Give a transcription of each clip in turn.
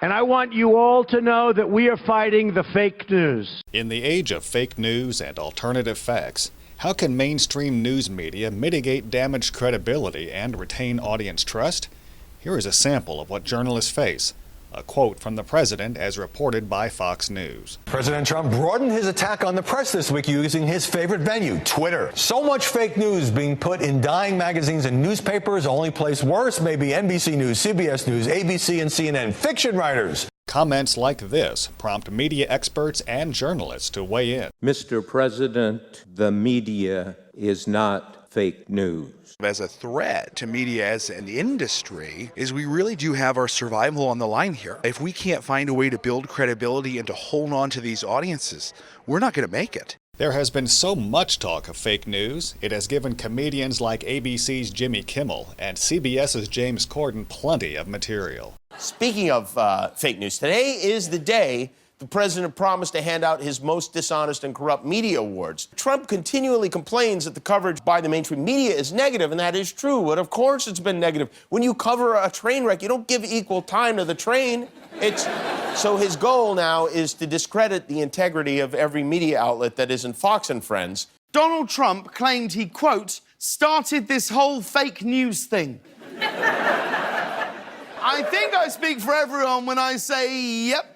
And I want you all to know that we are fighting the fake news. In the age of fake news and alternative facts, how can mainstream news media mitigate damaged credibility and retain audience trust? Here is a sample of what journalists face. A quote from the president as reported by Fox News. President Trump broadened his attack on the press this week using his favorite venue, Twitter. So much fake news being put in dying magazines and newspapers. Only place worse may be NBC News, CBS News, ABC, and CNN. Fiction writers. Comments like this prompt media experts and journalists to weigh in. Mr. President, the media is not fake news. As a threat to media as an industry is we really do have our survival on the line here. If we can't find a way to build credibility and to hold on to these audiences, we're not going to make it. There has been so much talk of fake news, it has given comedians like ABC's Jimmy Kimmel and CBS's James Corden plenty of material. Speaking of fake news, today is the day the president promised to hand out his most dishonest and corrupt media awards. Trump continually complains that the coverage by the mainstream media is negative, and that is true, but of course it's been negative. When you cover a train wreck, you don't give equal time to the train. So his goal now is to discredit the integrity of every media outlet that isn't Fox and Friends. Donald Trump claimed he, quote, started this whole fake news thing. I think I speak for everyone when I say, yep.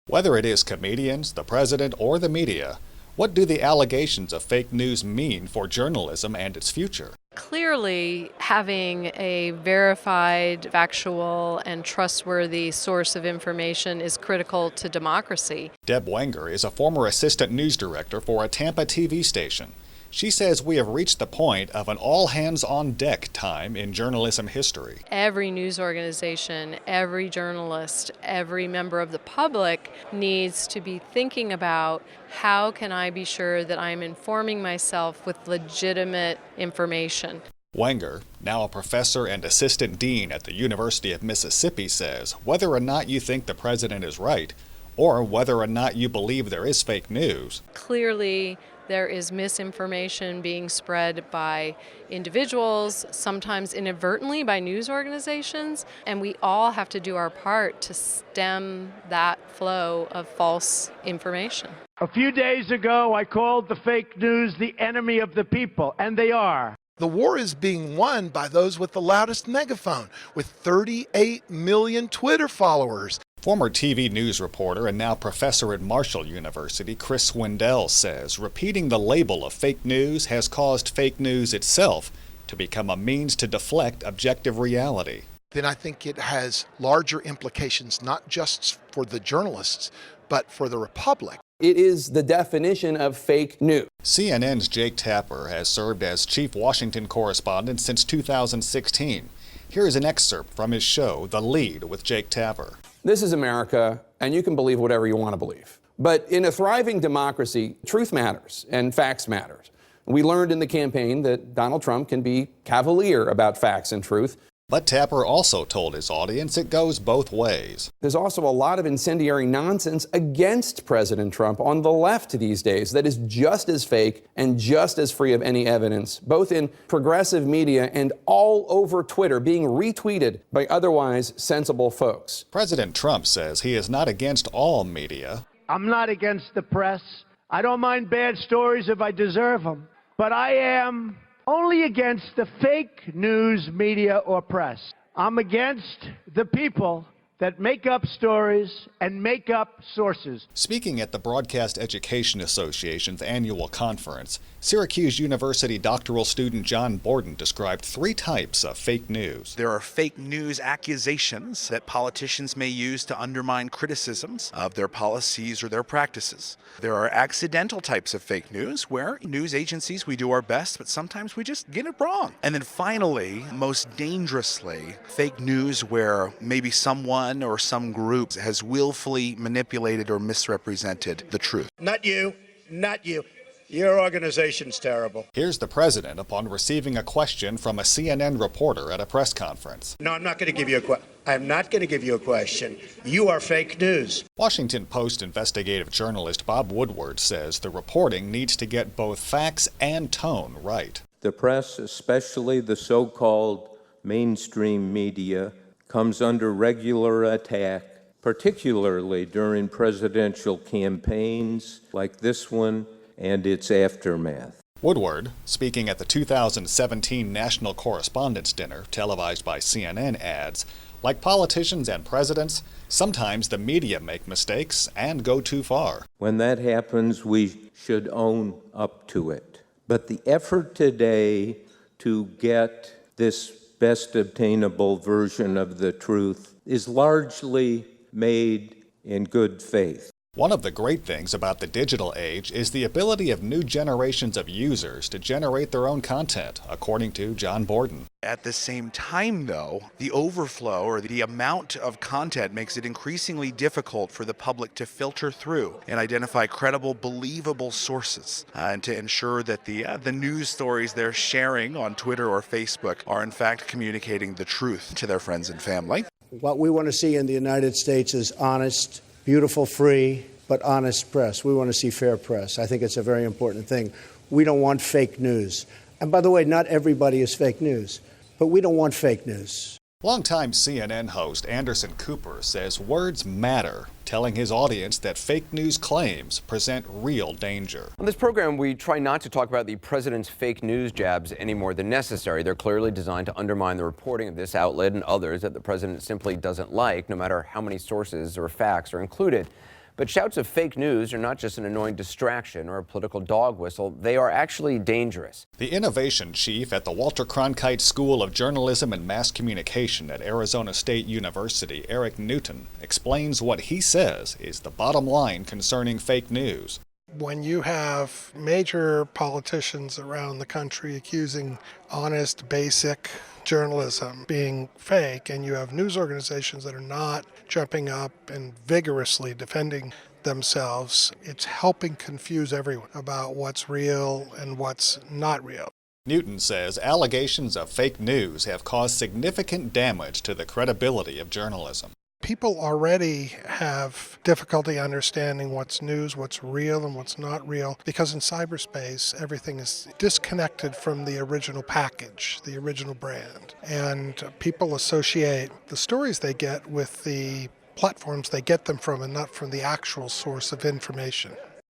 Whether it is comedians, the president, or the media, what do the allegations of fake news mean for journalism and its future? Clearly, having a verified, factual, and trustworthy source of information is critical to democracy. Deb Wenger is a former assistant news director for a Tampa TV station. She says we have reached the point of an all-hands-on-deck time in journalism history. Every news organization, every journalist, every member of the public needs to be thinking about how can I be sure that I'm informing myself with legitimate information. Wenger, now a professor and assistant dean at the University of Mississippi, says whether or not you think the president is right, or whether or not you believe there is fake news, clearly, there is misinformation being spread by individuals, sometimes inadvertently by news organizations, and we all have to do our part to stem that flow of false information. A few days ago, I called the fake news the enemy of the people, and they are. The war is being won by those with the loudest megaphone, with 38 million Twitter followers. Former TV news reporter and now professor at Marshall University, Chris Swindell, says repeating the label of fake news has caused fake news itself to become a means to deflect objective reality. Then I think it has larger implications, not just for the journalists, but for the republic. It is the definition of fake news. CNN's Jake Tapper has served as chief Washington correspondent since 2016. Here is an excerpt from his show, The Lead with Jake Tapper. This is America, and you can believe whatever you want to believe. But in a thriving democracy, truth matters and facts matter. We learned in the campaign that Donald Trump can be cavalier about facts and truth. But Tapper also told his audience it goes both ways. There's also a lot of incendiary nonsense against President Trump on the left these days that is just as fake and just as free of any evidence, both in progressive media and all over Twitter, being retweeted by otherwise sensible folks. President Trump says he is not against all media. I'm not against the press. I don't mind bad stories if I deserve them. But I am only against the fake news media or press. I'm against the people that make up stories and make up sources. Speaking at the Broadcast Education Association's annual conference, Syracuse University doctoral student John Borden described 3 types of fake news. There are fake news accusations that politicians may use to undermine criticisms of their policies or their practices. There are accidental types of fake news where news agencies, we do our best, but sometimes we just get it wrong. And then finally, most dangerously, fake news where maybe someone or some group has willfully manipulated or misrepresented the truth. Not you, not you. Your organization's terrible. Here's the president upon receiving a question from a CNN reporter at a press conference. No, I'm not going to give you a question. I'm not going to give you a question. You are fake news. Washington Post investigative journalist Bob Woodward says the reporting needs to get both facts and tone right. The press, especially the so-called mainstream media, comes under regular attack, particularly during presidential campaigns like this one and its aftermath. Woodward, speaking at the 2017 National Correspondents' Dinner televised by CNN, adds, like politicians and presidents, sometimes the media make mistakes and go too far. When that happens, we should own up to it. But the effort today to get this best obtainable version of the truth is largely made in good faith. One of the great things about the digital age is the ability of new generations of users to generate their own content, according to John Borden. At the same time, though, the overflow or the amount of content makes it increasingly difficult for the public to filter through and identify credible, believable sources, and to ensure that the news stories they're sharing on Twitter or Facebook are in fact communicating the truth to their friends and family. What we want to see in the United States is honest, beautiful, free, but honest press. We want to see fair press. I think it's a very important thing. We don't want fake news. And by the way, not everybody is fake news, but we don't want fake news. Longtime CNN host Anderson Cooper says words matter, telling his audience that fake news claims present real danger. On this program, we try not to talk about the president's fake news jabs any more than necessary. They're clearly designed to undermine the reporting of this outlet and others that the president simply doesn't like, no matter how many sources or facts are included. But shouts of fake news are not just an annoying distraction or a political dog whistle. They are actually dangerous. The innovation chief at the Walter Cronkite School of Journalism and Mass Communication at Arizona State University, Eric Newton, explains what he says is the bottom line concerning fake news. When you have major politicians around the country accusing honest, basic journalism being fake, and you have news organizations that are not jumping up and vigorously defending themselves, it's helping confuse everyone about what's real and what's not real. Newton says allegations of fake news have caused significant damage to the credibility of journalism. People already have difficulty understanding what's news, what's real, and what's not real, because in cyberspace, everything is disconnected from the original package, the original brand. And people associate the stories they get with the platforms they get them from and not from the actual source of information.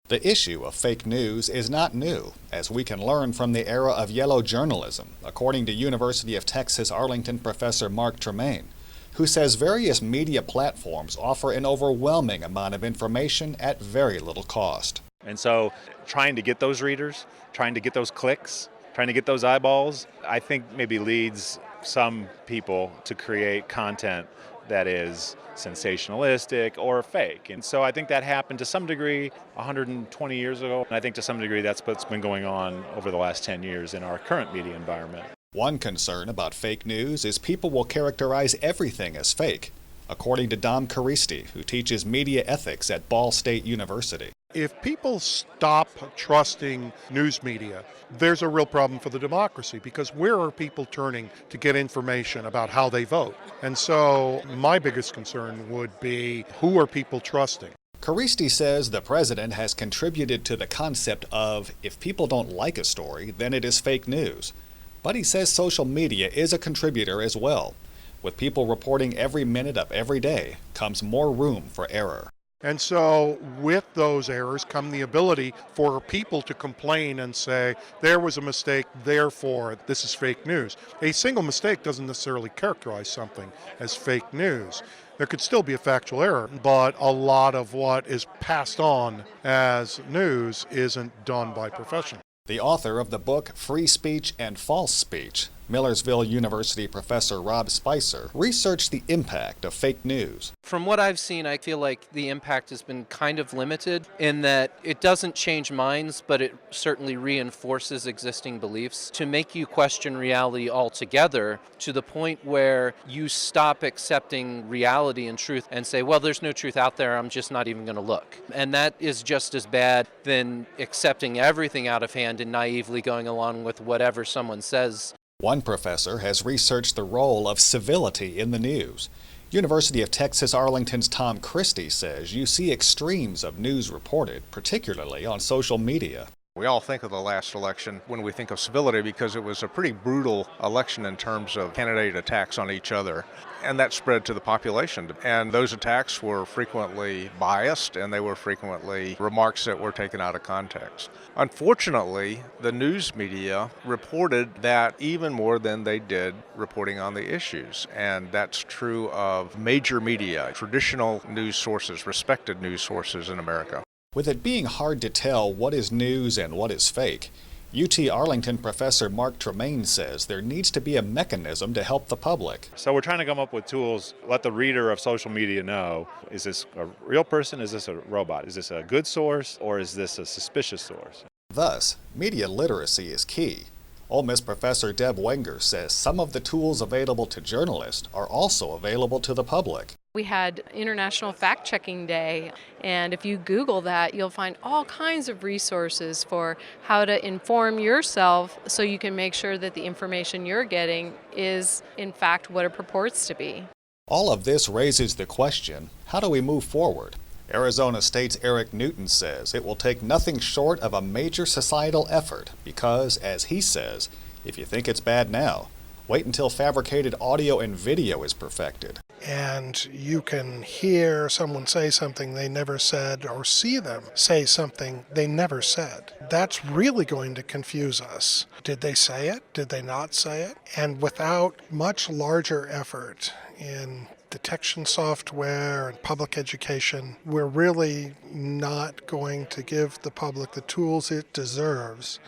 The issue of fake news is not new, as we can learn from the era of yellow journalism, according to University of Texas Arlington professor Mark Tremaine, who says various media platforms offer an overwhelming amount of information at very little cost. And so trying to get those readers, trying to get those clicks, trying to get those eyeballs, I think maybe leads some people to create content that is sensationalistic or fake. And so I think that happened to some degree 120 years ago. And I think to some degree that's what's been going on over the last 10 years in our current media environment. One concern about fake news is people will characterize everything as fake, according to Dom Caristi, who teaches media ethics at Ball State University. If people stop trusting news media, there's a real problem for the democracy, because where are people turning to get information about how they vote? And so my biggest concern would be, who are people trusting? Caristi says the president has contributed to the concept of, if people don't like a story, then it is fake news. But he says social media is a contributor as well. With people reporting every minute of every day comes more room for error. And so with those errors come the ability for people to complain and say, there was a mistake, therefore this is fake news. A single mistake doesn't necessarily characterize something as fake news. There could still be a factual error, but a lot of what is passed on as news isn't done by professionals. The author of the book Free Speech and False Speech, Millersville University professor Rob Spicer, researched the impact of fake news. From what I've seen, I feel like the impact has been kind of limited in that it doesn't change minds, but it certainly reinforces existing beliefs to make you question reality altogether, to the point where you stop accepting reality and truth and say, well, there's no truth out there, I'm just not even going to look. And that is just as bad than accepting everything out of hand and naively going along with whatever someone says. One professor has researched the role of civility in the news. University of Texas Arlington's Tom Christie says you see extremes of news reported, particularly on social media. We all think of the last election when we think of civility because it was a pretty brutal election in terms of candidate attacks on each other. and that spread to the population. And those attacks were frequently biased, and they were frequently remarks that were taken out of context. Unfortunately, the news media reported that even more than they did reporting on the issues, and that's true of major media, traditional news sources, respected news sources in America. With it being hard to tell what is news and what is fake, UT Arlington professor Mark Tremaine says there needs to be a mechanism to help the public. So we're trying to come up with tools, let the reader of social media know, is this a real person, is this a robot, is this a good source, or is this a suspicious source? Thus, media literacy is key. Ole Miss professor Deb Wenger says some of the tools available to journalists are also available to the public. We had International Fact-Checking Day, and if you Google that, you'll find all kinds of resources for how to inform yourself so you can make sure that the information you're getting is, in fact, what it purports to be. All of this raises the question, how do we move forward? Arizona State's Eric Newton says it will take nothing short of a major societal effort because, as he says, if you think it's bad now, wait until fabricated audio and video is perfected. And you can hear someone say something they never said or see them say something they never said. That's really going to confuse us. Did they say it? Did they not say it? And without much larger effort in detection software and public education, we're really not going to give the public the tools it deserves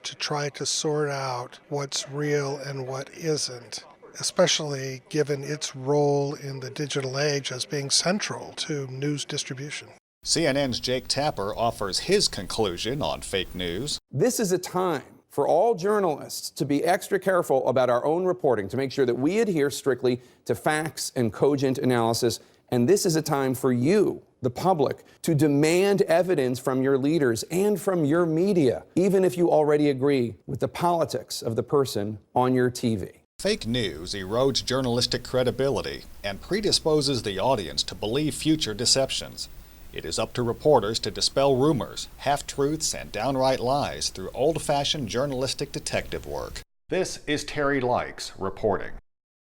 to try to sort out what's real and what isn't, especially given its role in the digital age as being central to news distribution. CNN's Jake Tapper offers his conclusion on fake news. This is a time for all journalists to be extra careful about our own reporting, to make sure that we adhere strictly to facts and cogent analysis. And this is a time for you, the public, to demand evidence from your leaders and from your media, even if you already agree with the politics of the person on your TV. Fake news erodes journalistic credibility and predisposes the audience to believe future deceptions. It is up to reporters to dispel rumors, half-truths, and downright lies through old-fashioned journalistic detective work. This is Terry Likes reporting.